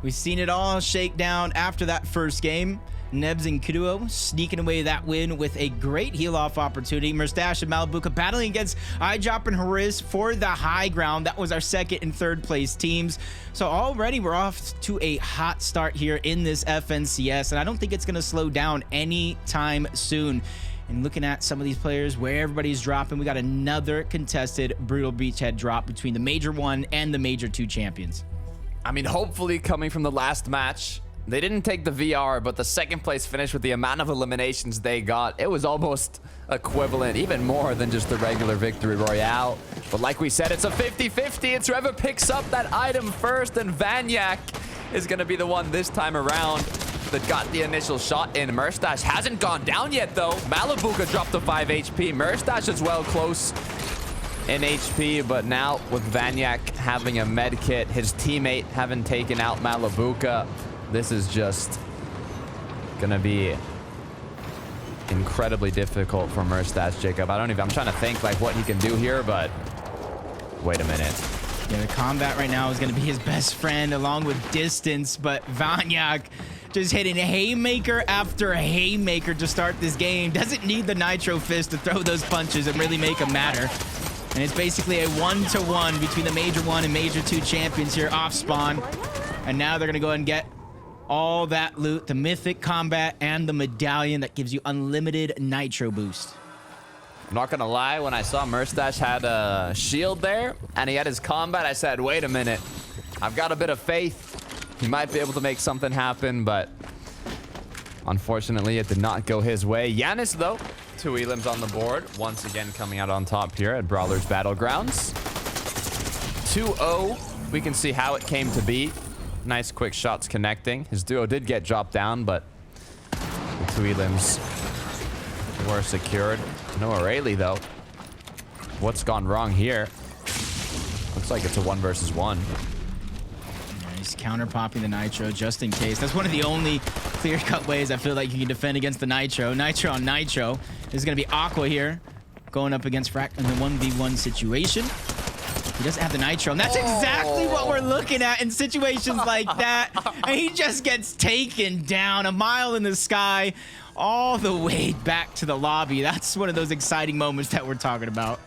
We've seen it all shake down after that first game. Nebs and Kuduo sneaking away that win with a great heal-off opportunity. Merstash and Malabuka battling against iDrop and Hariz for the high ground. That was our second and third place teams. So already we're off to a hot start here in this FNCS, and I don't think it's going to slow down anytime soon. And looking at some of these players, where everybody's dropping, we got another contested Brutal Beachhead drop between the Major 1 and the Major 2 champions. I mean, hopefully coming from the last match, they didn't take the VR, but the second place finish with the amount of eliminations they got, it was almost equivalent, even more than just the regular victory royale. But like we said, it's a 50-50. It's whoever picks up that item first, and Vanyak is going to be the one this time around that got the initial shot in. Merstash hasn't gone down yet, though. Malabuka dropped to 5 HP. Merstash as well, close in HP, but now with Vanyak having a med kit, his teammate having taken out Malabuka, this is just gonna be incredibly difficult for Merstash, Jacob. I'm trying to think like what he can do here, but wait a minute. Yeah, the combat right now is gonna be his best friend along with distance, but Vanyak just hitting haymaker after haymaker to start this game. Doesn't need the Nitro Fist to throw those punches and really make them matter. And it's basically a 1-to-1 between the Major 1 and Major 2 champions here off spawn. And now they're gonna go ahead and get all that loot, the mythic combat and the medallion that gives you unlimited Nitro boost. I'm not gonna lie, when I saw Merstash had a shield there and he had his combat, I said, wait a minute, I've got a bit of faith. He might be able to make something happen, but unfortunately it did not go his way. Yanis, though, 2 elims on the board, once again coming out on top here at Brawlers Battlegrounds. 2-0, we can see how it came to be. Nice quick shots connecting. His duo did get dropped down, but the 2 elims were secured. No Aureli, though. What's gone wrong here? Looks like it's a 1 versus 1. Yeah, he's counter popping the Nitro just in case. That's one of the only clear-cut ways I feel like you can defend against the Nitro. Nitro on Nitro. This is going to be Aqua here going up against Frack in the 1v1 situation. He doesn't have the Nitro, and that's exactly what we're looking at in situations like that. And he just gets taken down a mile in the sky all the way back to the lobby. That's one of those exciting moments that we're talking about.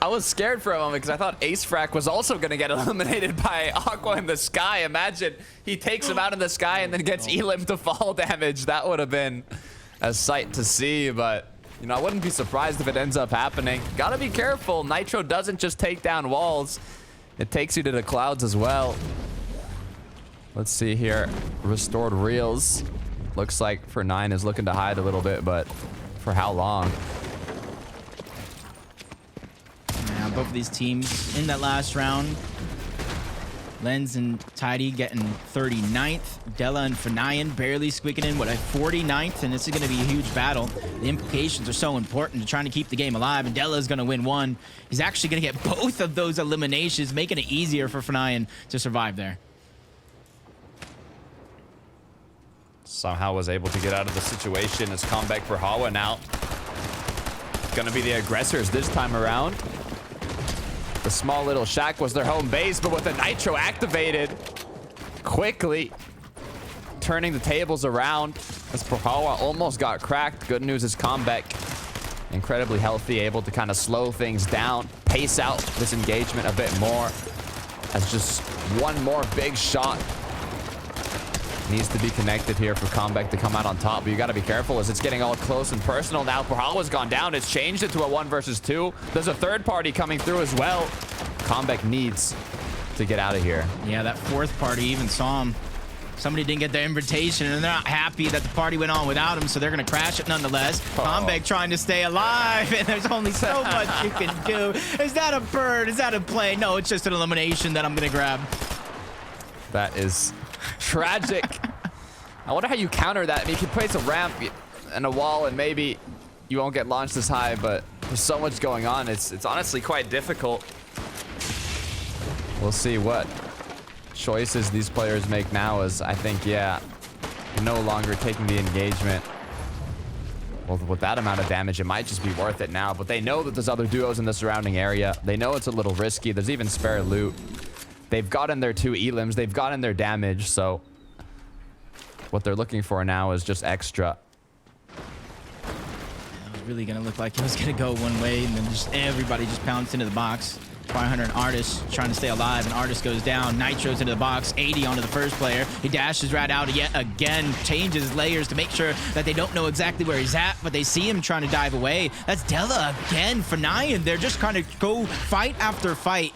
I was scared for a moment because I thought Ace Frack was also going to get eliminated by Aqua in the sky. Imagine he takes him out in the sky and then gets elim to fall damage. That would have been a sight to see, but you know, I wouldn't be surprised if it ends up happening. Gotta be careful. Nitro doesn't just take down walls. It takes you to the clouds as well. Let's see here. Restored reels. Looks like for 9 is looking to hide a little bit, but for how long? Yeah, both of these teams in that last round. Lens and Tidy getting 39th. Della and Fanayan barely squeaking in, what, a 49th? And this is going to be a huge battle. The implications are so important to trying to keep the game alive, and Della's going to win 1. He's actually going to get both of those eliminations, making it easier for Fanayan to survive there. Somehow was able to get out of the situation as comeback for Hawa now. Gonna be the aggressors this time around. The small little shack was their home base, but with the Nitro activated, quickly turning the tables around as Prohawa almost got cracked. Good news is Comeback incredibly healthy, able to kind of slow things down, pace out this engagement a bit more, as just one more big shot needs to be connected here for Comeback to come out on top. But you got to be careful as it's getting all close and personal now. Prohawa's gone down. It's changed it to a 1 versus 2. There's a third party coming through as well. Comeback needs to get out of here. Yeah, that fourth party even saw him. Somebody didn't get their invitation, and they're not happy that the party went on without him, so they're going to crash it nonetheless. Comeback trying to stay alive, and there's only so much you can do. Is that a bird? Is that a play? No, it's just an elimination that I'm going to grab. That is tragic. I wonder how you counter that. I mean, you can place a ramp and a wall, and maybe you won't get launched this high, but there's so much going on. It's honestly quite difficult. We'll see what choices these players make now, as I think, yeah, no longer taking the engagement. Well, with that amount of damage, it might just be worth it now, but they know that there's other duos in the surrounding area. They know it's a little risky. There's even spare loot. They've gotten their 2 elims. They've gotten their damage, so what they're looking for now is just extra. It was really going to look like it was going to go one way, and then just everybody just pounced into the box. Fire Hunter and Artist trying to stay alive, and Artist goes down. Nitro's into the box, 80 onto the first player. He dashes right out yet again, changes layers to make sure that they don't know exactly where he's at, but they see him trying to dive away. That's Della again for Nyan. They're just kind of go fight after fight,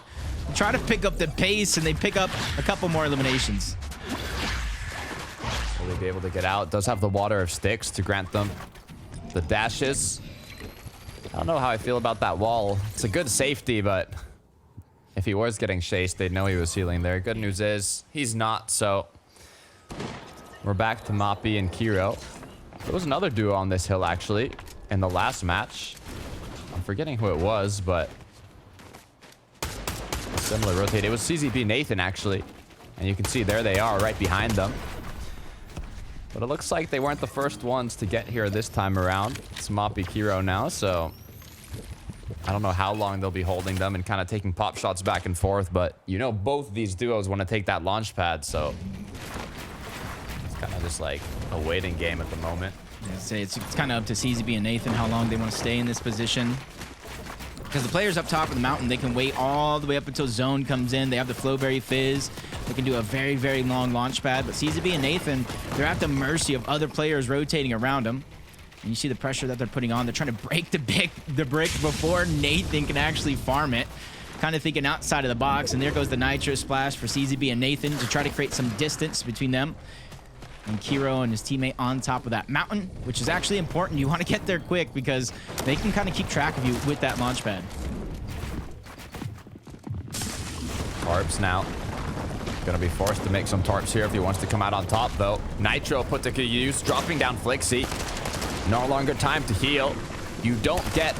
try to pick up the pace, and they pick up a couple more eliminations. Will they be able to get out? Does have the Water of Sticks to grant them the dashes. I don't know how I feel about that wall. It's a good safety, but if he was getting chased, they'd know he was healing there. Good news is he's not, so we're back to Moppy and Kiro. There was another duo on this hill, actually, in the last match. I'm forgetting who it was, but a similar rotate. It was CZB Nathan, actually. And you can see there they are right behind them. But it looks like they weren't the first ones to get here this time around. It's Moppy Kiro now, so I don't know how long they'll be holding them and kind of taking pop shots back and forth, but you know both these duos want to take that launch pad, so it's kind of just like a waiting game at the moment. I'd say it's kind of up to CZB and Nathan how long they want to stay in this position. Because the players up top of the mountain, they can wait all the way up until zone comes in. They have the Flowberry Fizz. They can do a very, very long launch pad. But CZB and Nathan, they're at the mercy of other players rotating around them. And you see the pressure that they're putting on. They're trying to break the brick before Nathan can actually farm it. Kind of thinking outside of the box. And there goes the Nitro Splash for CZB and Nathan to try to create some distance between them and Kiro and his teammate on top of that mountain, which is actually important. You want to get there quick because they can kind of keep track of you with that launch pad. Tarps now. Gonna be forced to make some tarps here if he wants to come out on top, though. Nitro put to good use, dropping down Flixie. No longer time to heal. You don't get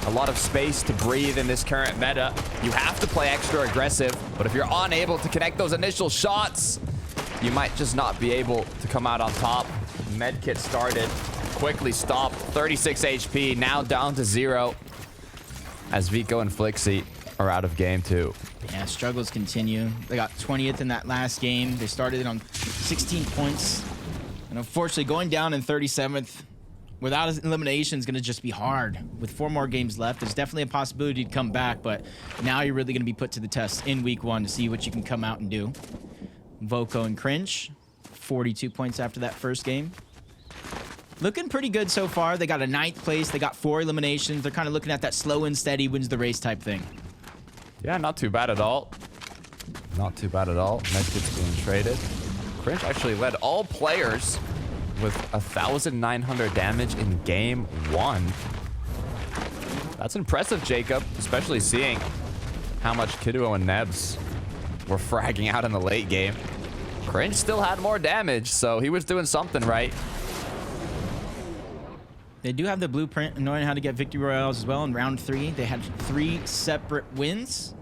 a lot of space to breathe in this current meta. You have to play extra aggressive, but if you're unable to connect those initial shots, you might just not be able to come out on top. Medkit started, quickly stopped, 36 HP, now down to 0 as Vico and Flixie are out of game 2. Yeah, struggles continue. They got 20th in that last game. They started it on 16 points. And unfortunately, going down in 37th without elimination is going to just be hard. With 4 more games left, there's definitely a possibility to come back, but now you're really going to be put to the test in week 1 to see what you can come out and do. Voco and Cringe, 42 points after that first game. Looking pretty good so far. They got a 9th place. They got 4 eliminations. They're kind of looking at that slow and steady wins the race type thing. Yeah, not too bad at all. Not too bad at all. Medkit's being traded. Cringe actually led all players with 1,900 damage in game 1. That's impressive, Jacob, especially seeing how much Kiduo and Nebs were fragging out in the late game. Cringe still had more damage, so he was doing something right. They do have the blueprint knowing how to get victory royales as well. In round 3, they had 3 separate wins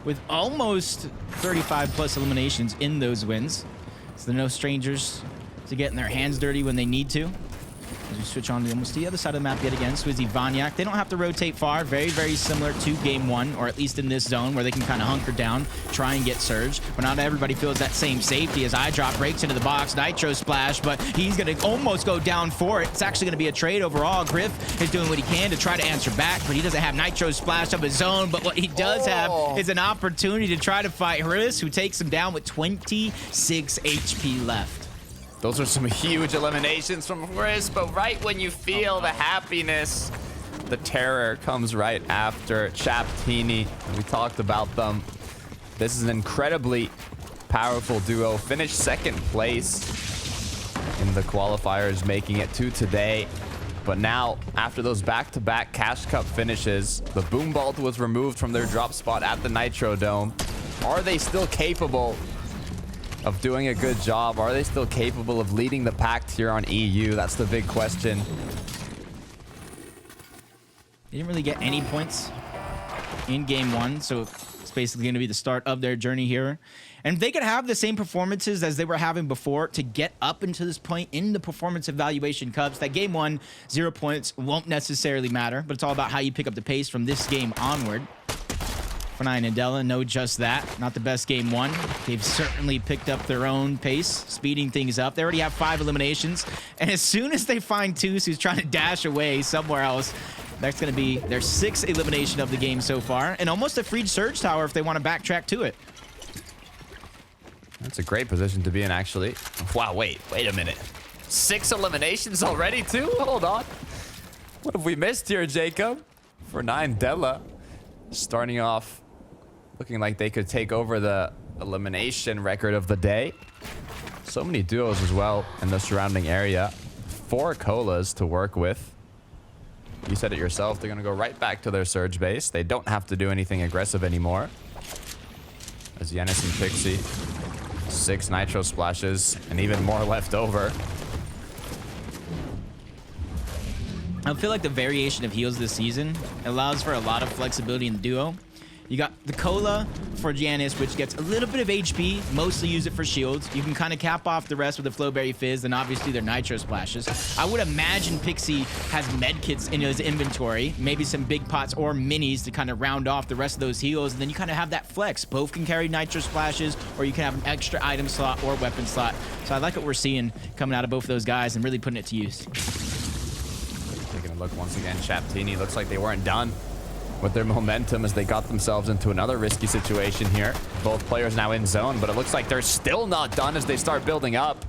with almost 35 plus eliminations in those wins. So they're no strangers to getting their hands dirty when they need to. As we switch on to almost the other side of the map yet again, Swizzy, Vanyak. They don't have to rotate far. Very, very similar to game 1, or at least in this zone where they can kind of hunker down, try and get surge. But not everybody feels that same safety as iDrop breaks into the box. Nitro Splash, but he's going to almost go down for it. It's actually going to be a trade overall. Griff is doing what he can to try to answer back, but he doesn't have Nitro Splash of his own. But what he does have is an opportunity to try to fight Harris, who takes him down with 26 HP left. Those are some huge eliminations from Chris, but right when you feel the happiness, the terror comes right after. Chaptini, we talked about them. This is an incredibly powerful duo. Finished 2nd place in the qualifiers, making it to today. But now, after those back-to-back Cash Cup finishes, the Boom Bolt was removed from their drop spot at the Nitro Dome. Are they still capable of doing a good job? Are they still capable of leading the pack here on EU? That's the big question. They didn't really get any points in game 1, so it's basically going to be the start of their journey here. And if they could have the same performances as they were having before to get up into this point in the performance evaluation cups, that game 1, 0 points won't necessarily matter, but it's all about how you pick up the pace from this game onward. F9 and Della know just that. Not the best game one. They've certainly picked up their own pace, speeding things up. They already have 5 eliminations. And as soon as they find Toos, who's trying to dash away somewhere else, that's going to be their 6th elimination of the game so far. And almost a free Surge Tower if they want to backtrack to it. That's a great position to be in, actually. Wow, wait a minute. 6 eliminations already, too? Hold on. What have we missed here, Jacob? For 9 Della. Starting off looking like they could take over the elimination record of the day. So many duos as well in the surrounding area. 4 colas to work with. You said it yourself, they're going to go right back to their surge base. They don't have to do anything aggressive anymore. As Yanis and Pixie, 6 nitro splashes and even more left over. I feel like the variation of heals this season allows for a lot of flexibility in the duo. You got the Cola for Giannis, which gets a little bit of HP, mostly use it for shields. You can kind of cap off the rest with the Flowberry Fizz, and obviously their Nitro Splashes. I would imagine Pixie has medkits in his inventory, maybe some big pots or minis to kind of round off the rest of those heals, and then you kind of have that flex. Both can carry Nitro Splashes, or you can have an extra item slot or weapon slot. So I like what we're seeing coming out of both of those guys and really putting it to use. Taking a look once again, Chaptini looks like they weren't done with their momentum as they got themselves into another risky situation here. Both players now in zone, but it looks like they're still not done as they start building up.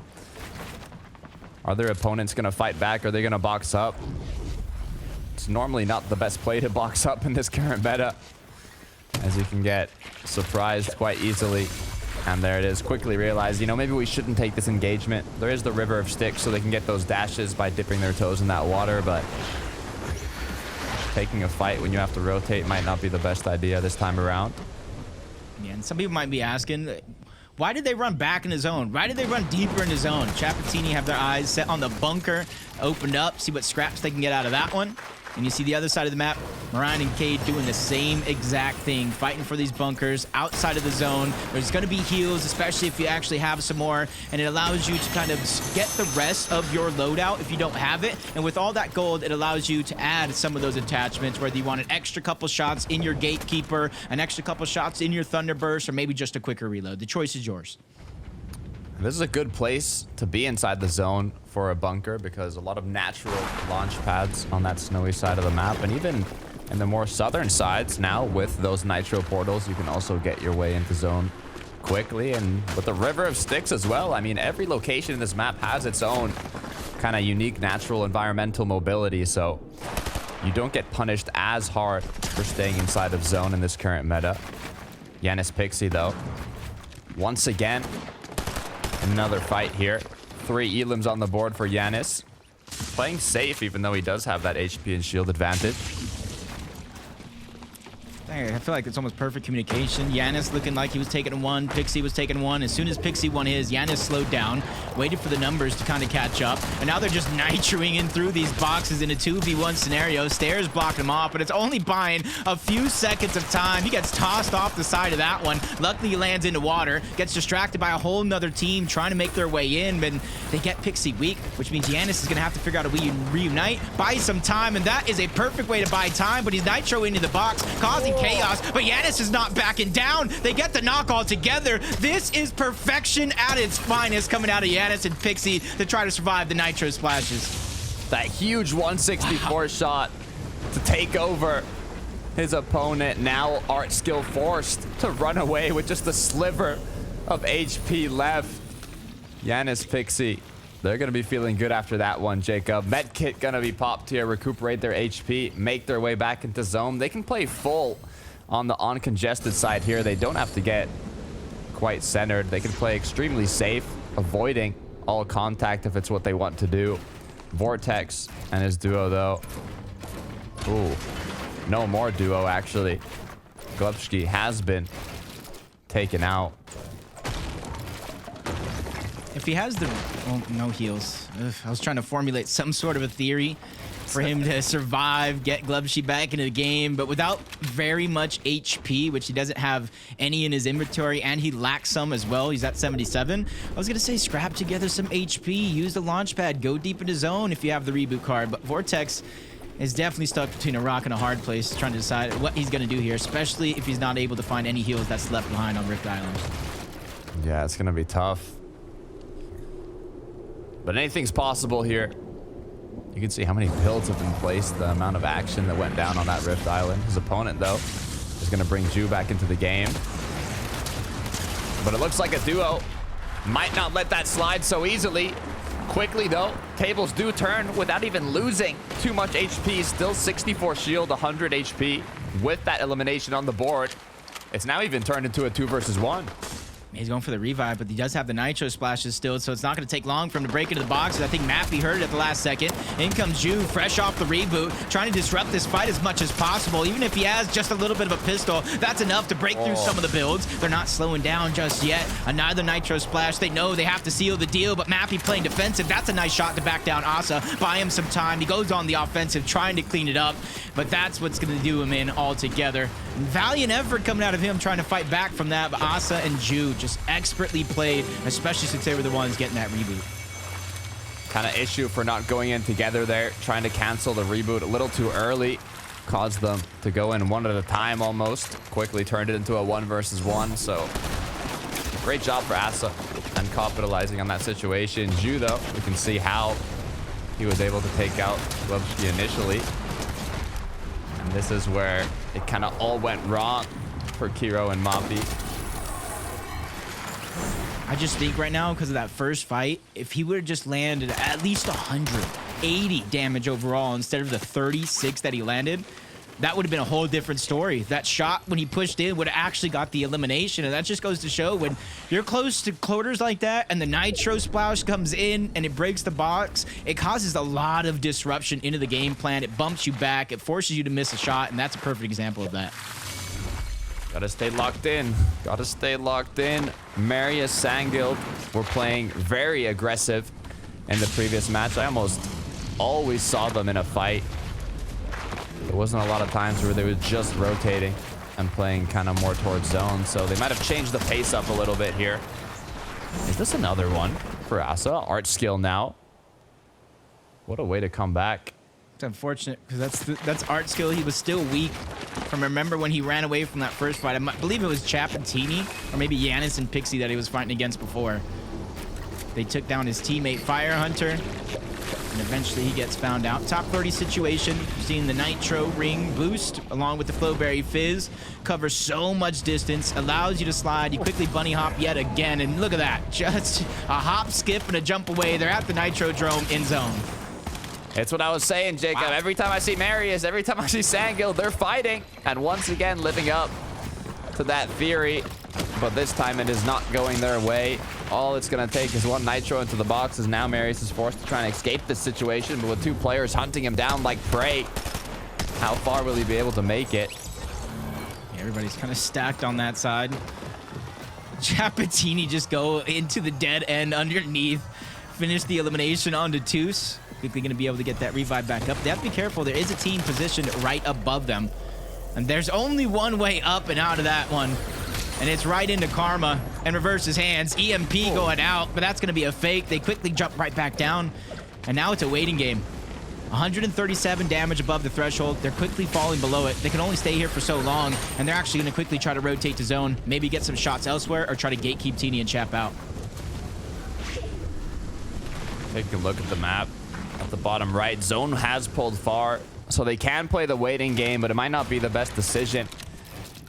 Are their opponents going to fight back? Are they going to box up? It's normally not the best play to box up in this current meta, as you can get surprised quite easily. And there it is. Quickly realized, you know, maybe we shouldn't take this engagement. There is the River of Sticks, so they can get those dashes by dipping their toes in that water, but taking a fight when you have to rotate might not be the best idea this time around. Yeah, and some people might be asking, why did they run back in the zone? Why did they run deeper in the zone? Chapatini have their eyes set on the bunker, opened up, see what scraps they can get out of that one. And you see the other side of the map, Mariah and Cade doing the same exact thing, fighting for these bunkers outside of the zone. There's going to be heals, especially if you actually have some more, and it allows you to kind of get the rest of your loadout if you don't have it. And with all that gold, it allows you to add some of those attachments, whether you want an extra couple shots in your Gatekeeper, an extra couple shots in your Thunderburst, or maybe just a quicker reload. The choice is yours. This is a good place to be inside the zone for a bunker because a lot of natural launch pads on that snowy side of the map, and even in the more southern sides now with those nitro portals, you can also get your way into zone quickly. And with the River of Sticks as well, I mean, every location in this map has its own kind of unique natural environmental mobility, so you don't get punished as hard for staying inside of zone in this current meta. Yanis Pixie, though, once again, another fight here. 3 elims on the board for Yanis. Playing safe, even though he does have that HP and shield advantage. I feel like it's almost perfect communication. Yanis looking like he was taking one. Pixie was taking one. As soon as Pixie won his, Yanis slowed down, waited for the numbers to kind of catch up. And now they're just nitroing in through these boxes in a 2v1 scenario. Stairs blocked him off, but it's only buying a few seconds of time. He gets tossed off the side of that one. Luckily, he lands into water, gets distracted by a whole nother team trying to make their way in, but they get Pixie weak, which means Yanis is going to have to figure out a way to reunite, buy some time, and that is a perfect way to buy time, but he's nitro into the box, causing chaos, but Yanis is not backing down. They get the knock all together. This is perfection at its finest coming out of Yanis and Pixie to try to survive the nitro splashes. That huge 164 shot to take over his opponent. Now Art Skill forced to run away with just a sliver of HP left. Yanis Pixie, they're going to be feeling good after that one, Jacob. Medkit going to be popped here, recuperate their HP, make their way back into zone. They can play full on the uncongested side here. They don't have to get quite centered. They can play extremely safe, avoiding all contact if it's what they want to do. Vortex and his duo, though. Ooh, no more duo, actually. Glebski has been taken out. If he has the... Oh, no heals. Ugh, I was trying to formulate some sort of a theory for him to survive, get Glebski back into the game, but without very much HP, which he doesn't have any in his inventory, and he lacks some as well. He's at 77. I was going to say scrap together some HP, use the launch pad, go deep into zone if you have the reboot card, but Vortex is definitely stuck between a rock and a hard place, trying to decide what he's going to do here, especially if he's not able to find any heals that's left behind on Rift Island. Yeah, it's going to be tough. But anything's possible here. You can see how many builds have been placed, the amount of action that went down on that Rift Island. His opponent, though, is going to bring Ju back into the game. But it looks like a duo might not let that slide so easily. Quickly, though, tables do turn without even losing too much HP. Still 64 shield, 100 HP with that elimination on the board. It's now even turned into a 2 versus 1. He's going for the revive, but he does have the nitro splashes still, so it's not going to take long for him to break into the box. I think Mappy heard it at the last second. In comes Ju, fresh off the reboot, trying to disrupt this fight as much as possible. Even if he has just a little bit of a pistol, that's enough to break through some of the builds. They're not slowing down just yet. Another nitro splash. They know they have to seal the deal, but Mappy playing defensive. That's a nice shot to back down Asa, buy him some time. He goes on the offensive, trying to clean it up, but that's what's going to do him in altogether. Valiant effort coming out of him trying to fight back from that, but Asa and Ju just expertly played, especially since they were the ones getting that reboot. Kind of issue for not going in together there, trying to cancel the reboot a little too early. Caused them to go in one at a time almost. Quickly turned it into a 1 versus 1, so great job for Asa and capitalizing on that situation. Ju, though, we can see how he was able to take out Lubsky initially. And this is where it kind of all went wrong for Kiro and Mappy. I just think right now, because of that first fight, if he would have just landed at least 180 damage overall instead of the 36 that he landed, that would have been a whole different story. That shot, when he pushed in, would have actually got the elimination. And that just goes to show, when you're close to quarters like that and the nitro splash comes in and it breaks the box, it causes a lot of disruption into the game plan. It bumps you back. It forces you to miss a shot. And that's a perfect example of that. Gotta stay locked in. Gotta stay locked in. Marius, Sangild were playing very aggressive in the previous match. I almost always saw them in a fight. There wasn't a lot of times where they were just rotating and playing kind of more towards zone. So they might have changed the pace up a little bit here. Is this another one for Asa? Art skill now. What a way to come back. It's unfortunate because that's art skill. He was still weak from, remember when he ran away from that first fight. I believe it was Chapatini or maybe Yanis and Pixie that he was fighting against before. They took down his teammate Fire Hunter, and eventually he gets found out. Top 30 situation. You're seeing the Nitro ring boost along with the Flowberry Fizz. Covers so much distance, allows you to slide. You quickly bunny hop yet again, and look at that. Just a hop, skip, and a jump away. They're at the Nitro Drome in zone. It's what I was saying, Jacob. Wow. Every time I see Marius, every time I see Sangild, they're fighting. And once again, living up to that theory. But this time it is not going their way. All it's going to take is one Nitro into the box, as now Marius is forced to try and escape this situation. But with 2 players hunting him down like prey, how far will he be able to make it? Yeah, everybody's kind of stacked on that side. Chapatini just go into the dead end underneath. Finish the elimination onto Toos. Quickly going to be able to get that revive back up. They have to be careful. There is a team positioned right above them. And there's only one way up and out of that one. And it's right into Karma and reverses hands. EMP going out, but that's going to be a fake. They quickly jump right back down. And now it's a waiting game. 137 damage above the threshold. They're quickly falling below it. They can only stay here for so long. And they're actually going to quickly try to rotate to zone. Maybe get some shots elsewhere or try to gatekeep Teeny and Chap out. Take a look at the map. At the bottom right, zone has pulled far, so they can play the waiting game, but it might not be the best decision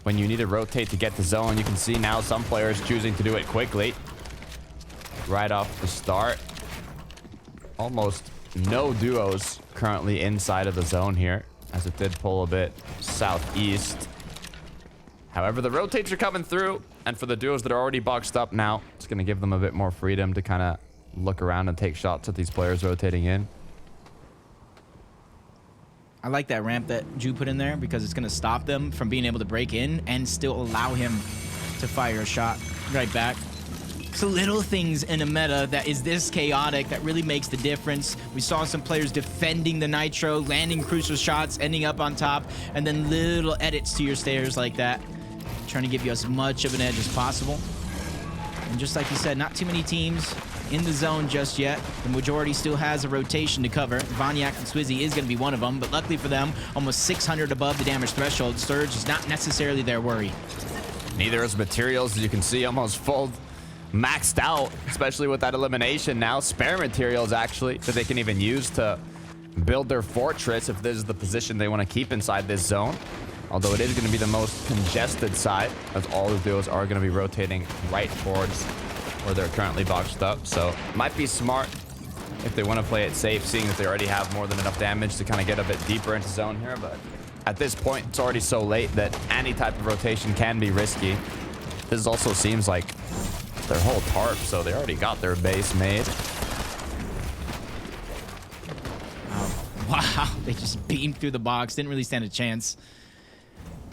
when you need to rotate to get the zone. You can see now some players choosing to do it quickly right off the start. Almost no duos currently inside of the zone here, as it did pull a bit southeast. However, the rotates are coming through, and for the duos that are already boxed up now, it's going to give them a bit more freedom to kind of look around and take shots at these players rotating in. I like that ramp that Ju put in there because it's going to stop them from being able to break in and still allow him to fire a shot right back. So little things in a meta that is this chaotic that really makes the difference. We saw some players defending the Nitro, landing crucial shots, ending up on top, and then little edits to your stairs like that, trying to give you as much of an edge as possible. And just like you said, not too many teams in the zone just yet. The majority still has a rotation to cover. Vanyak and Swizzy is going to be one of them, but luckily for them, almost 600 above the damage threshold. Surge is not necessarily their worry. Neither is materials, as you can see, almost full maxed out, especially with that elimination now. Spare materials, actually, that they can even use to build their fortress if this is the position they want to keep inside this zone. Although it is going to be the most congested side, as all the duos are going to be rotating right towards where they're currently boxed up. So it might be smart if they want to play it safe, seeing that they already have more than enough damage to kind of get a bit deeper into zone here. But at this point, it's already so late that any type of rotation can be risky. This also seems like their whole tarp, so they already got their base made. Wow, they just beamed through the box, didn't really stand a chance.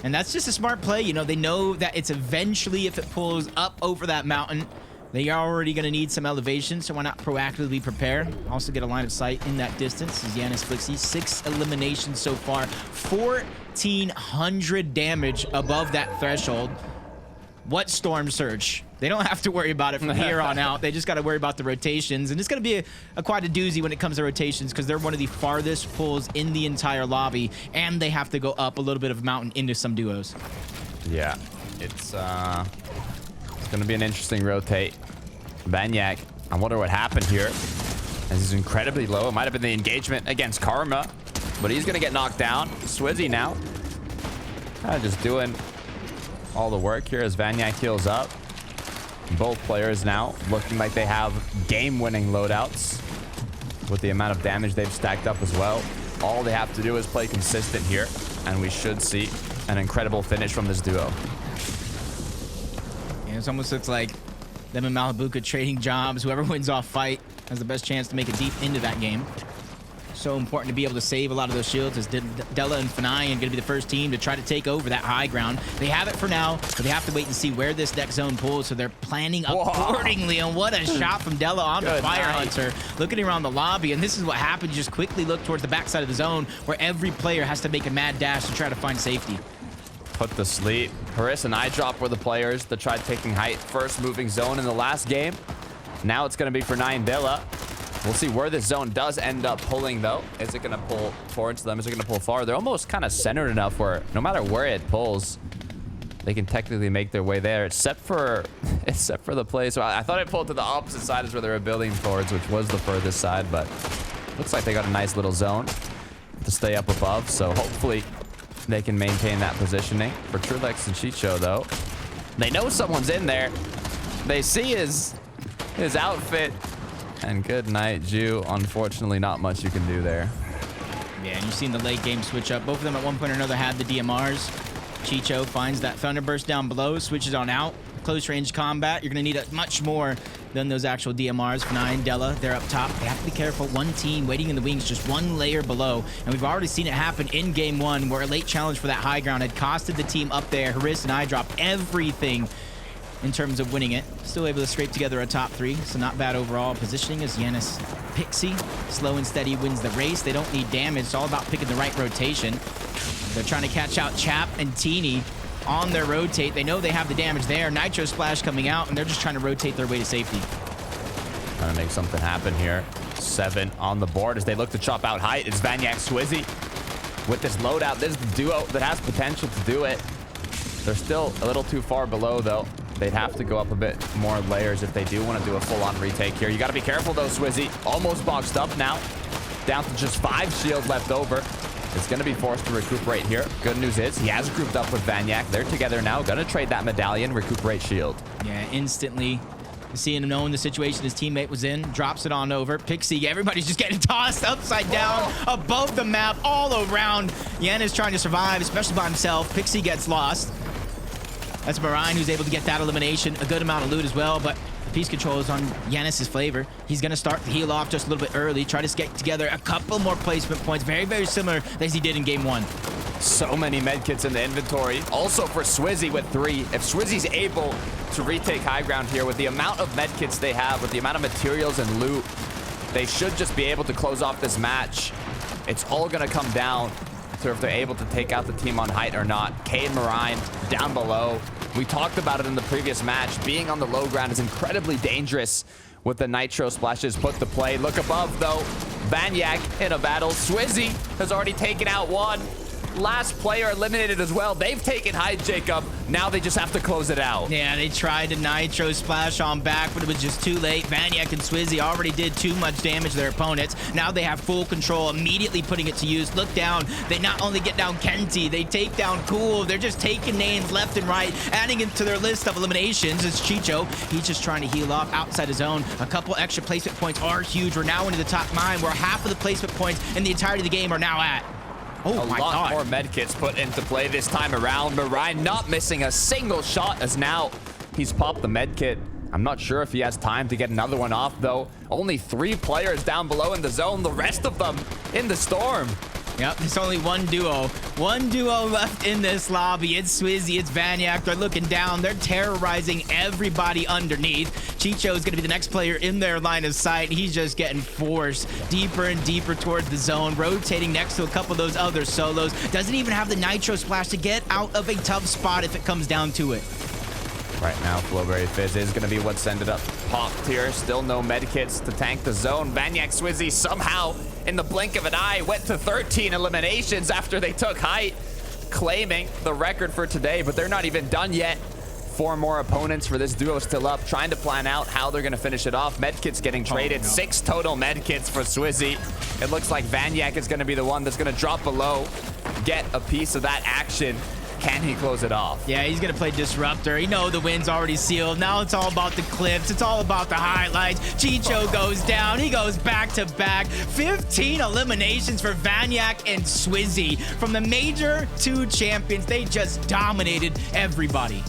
And that's just a smart play. You know, they know that it's eventually, if it pulls up over that mountain, they are already going to need some elevation, so why not proactively prepare? Also get a line of sight in that distance. This is Yanis Flixie, 6 eliminations so far, 1,400 damage above that threshold. What Storm Surge? They don't have to worry about it from here on out. They just got to worry about the rotations. And it's going to be quite a doozy when it comes to rotations, because they're one of the farthest pulls in the entire lobby, and they have to go up a little bit of a mountain into some duos. Yeah, it's going to be an interesting rotate. Vanyak, I wonder what happened here, as he's incredibly low. It might have been the engagement against Karma, but he's going to get knocked down. Swizzy now kind of just doing all the work here as Vanyak heals up. Both players now looking like they have game-winning loadouts with the amount of damage they've stacked up as well. All they have to do is play consistent here, and we should see an incredible finish from this duo. Yeah, it almost looks like them and Malabuka trading jobs. Whoever wins off fight has the best chance to make it deep into that game. So important to be able to save a lot of those shields, as Della and Fanai are going to be the first team to try to take over that high ground. They have it for now, but they have to wait and see where this next zone pulls, so they're planning accordingly. And what a shot from Della on the Fire Hunter, looking around the lobby. And this is what happens. Just quickly look towards the backside of the zone, where every player has to make a mad dash to try to find safety. Put to sleep. Haris and iDrop were the players that tried taking height first moving zone in the last game. Now it's going to be for Nine Dilla. We'll see where this zone does end up pulling, though. Is it going to pull towards them? Is it going to pull far? They're almost kind of centered enough where no matter where it pulls, they can technically make their way there, except for the place. So I thought it pulled to the opposite side is where they were building towards, which was the furthest side, but looks like they got a nice little zone to stay up above. So hopefully they can maintain that positioning. For Trulex and Chicho, though, they know someone's in there. They see his outfit. And good night, Jew. Unfortunately, not much you can do there. Yeah, and you've seen the late game switch up. Both of them at one point or another had the DMRs. Chicho finds that Thunderburst down below, switches on out. Close range combat, you're going to need it much more than those actual DMRs. Fanai and Della, they're up top. They have to be careful. One team waiting in the wings, just one layer below. And we've already seen it happen in game one, where a late challenge for that high ground had costed the team up there. Haris and iDrop everything in terms of winning it. Still able to scrape together a top 3, so not bad overall. Positioning is Yanis Pixie. Slow and steady wins the race. They don't need damage. It's all about picking the right rotation. They're trying to catch out Chap and Teeny on their rotate. They know they have the damage there. Nitro Splash coming out, and they're just trying to rotate their way to safety. Trying to make something happen here. 7 on the board as they look to chop out height. It's Vanyak Swizzy with this loadout. This is the duo that has potential to do it. They're still a little too far below, though. They'd have to go up a bit more layers if they do want to do a full-on retake here. You got to be careful, though, Swizzy. Almost boxed up now. Down to just 5 shields left over. It's going to be forced to recuperate here. Good news is he has grouped up with Vanyak. They're together now. Going to trade that medallion, recuperate shield. Yeah, instantly seeing him knowing the situation his teammate was in, drops it on over. Pixie, everybody's just getting tossed upside down above the map, all around. Yen is trying to survive, especially by himself. Pixie gets lost. That's Marine who's able to get that elimination. A good amount of loot as well, but the piece control is on Yanis' flavor. He's going to start the heal off just a little bit early, try to get together a couple more placement points. Very, very similar as he did in game 1. So many medkits in the inventory. Also for Swizzy with 3. If Swizzy's able to retake high ground here with the amount of medkits they have, with the amount of materials and loot, they should just be able to close off this match. It's all going to come down to if they're able to take out the team on height or not. K and Marine down below. We talked about it in the previous match. Being on the low ground is incredibly dangerous with the nitro splashes put to play. Look above, though. Vanyak in a battle. Swizzy has already taken out one. Last player eliminated as well. They've taken height, Jacob. Now they just have to close it out. Yeah, they tried to nitro splash on back, but it was just too late. Vanyak and Swizzy already did too much damage to their opponents. Now they have full control, immediately putting it to use. Look down. They not only get down Kenty, they take down Cool. They're just taking names left and right, adding it to their list of eliminations. It's Chicho. He's just trying to heal off outside his zone. A couple extra placement points are huge. We're now into the top 9, where half of the placement points in the entirety of the game are now at. Oh my God. A lot more medkits put into play this time around. Marine not missing a single shot, as now he's popped the medkit. I'm not sure if he has time to get another one off, though. Only 3 players down below in the zone, the rest of them in the storm. Yep, there's only one duo. One duo left in this lobby. It's Swizzy, it's Vanyak. They're looking down. They're terrorizing everybody underneath. Chicho is going to be the next player in their line of sight. He's just getting forced deeper and deeper towards the zone, rotating next to a couple of those other solos. Doesn't even have the nitro splash to get out of a tough spot if it comes down to it. Right now, Flowberry Fizz is going to be what's ended up popped here. Still no medkits to tank the zone. Vanyak Swizzy somehow, in the blink of an eye, went to 13 eliminations after they took height, claiming the record for today, but they're not even done yet. 4 more opponents for this duo still up, trying to plan out how they're going to finish it off. Medkits getting traded. 6 total medkits for Swizzy. It looks like Vanyak is going to be the one that's going to drop below, get a piece of that action. Can he close it off? Yeah, he's going to play Disruptor. You know the win's already sealed. Now it's all about the clips. It's all about the highlights. Chicho goes down. He goes back to back. 15 eliminations for Vanyak and Swizzy. From the Major 2 champions, they just dominated everybody.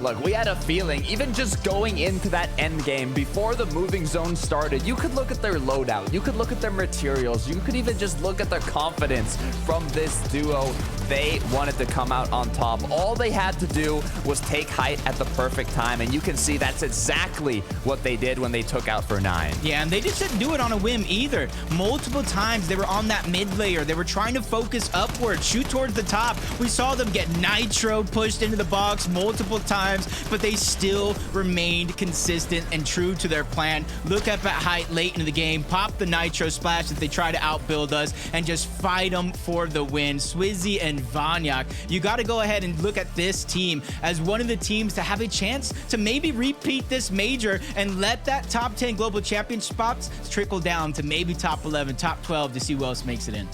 Look, we had a feeling, even just going into that end game, before the moving zone started, you could look at their loadout, you could look at their materials, you could even just look at their confidence from this duo. They wanted to come out on top. All they had to do was take height at the perfect time, and you can see that's exactly what they did when they took out for 9. Yeah, and they just didn't do it on a whim either. Multiple times they were on that mid layer. They were trying to focus upward, shoot towards the top. We saw them get nitro pushed into the box multiple times, but they still remained consistent and true to their plan. Look up at height late into the game, pop the nitro splash as they try to outbuild us, and just fight them for the win. Swizzy and Vanyak, you got to go ahead and look at this team as one of the teams to have a chance to maybe repeat this major and let that top 10 global champion spots trickle down to maybe top 11, top 12 to see who else makes it in.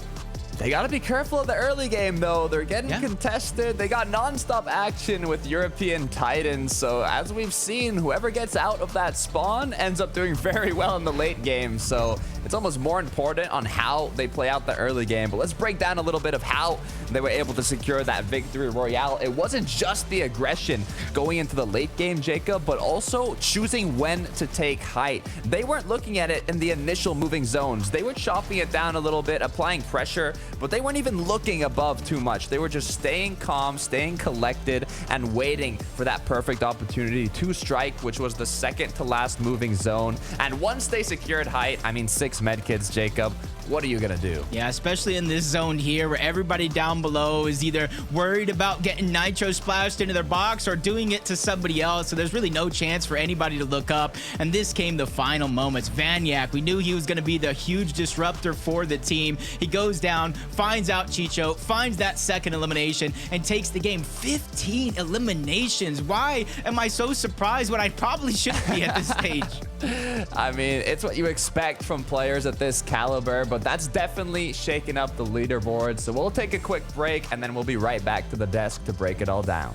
They got to be careful of the early game, though. They're getting contested. They got non-stop action with European Titans. So as we've seen, whoever gets out of that spawn ends up doing very well in the late game. So it's almost more important on how they play out the early game. But let's break down a little bit of how they were able to secure that victory royale. It wasn't just the aggression going into the late game, Jacob, but also choosing when to take height. They weren't looking at it in the initial moving zones. They were chopping it down a little bit, applying pressure, but they weren't even looking above too much. They were just staying calm, staying collected, and waiting for that perfect opportunity to strike, which was the second to last moving zone. And once they secured height, I mean 6 medkits, Jacob, what are you gonna do? Yeah, especially in this zone here where everybody down below is either worried about getting nitro splashed into their box or doing it to somebody else. So there's really no chance for anybody to look up. And this came the final moments. Vanyak, we knew he was gonna be the huge disruptor for the team. He goes down, finds out Chicho, finds that second elimination, and takes the game. 15 eliminations. Why am I so surprised when I probably shouldn't be at this stage? I mean, it's what you expect from players at this caliber, but that's definitely shaking up the leaderboard. So we'll take a quick break, and then we'll be right back to the desk to break it all down.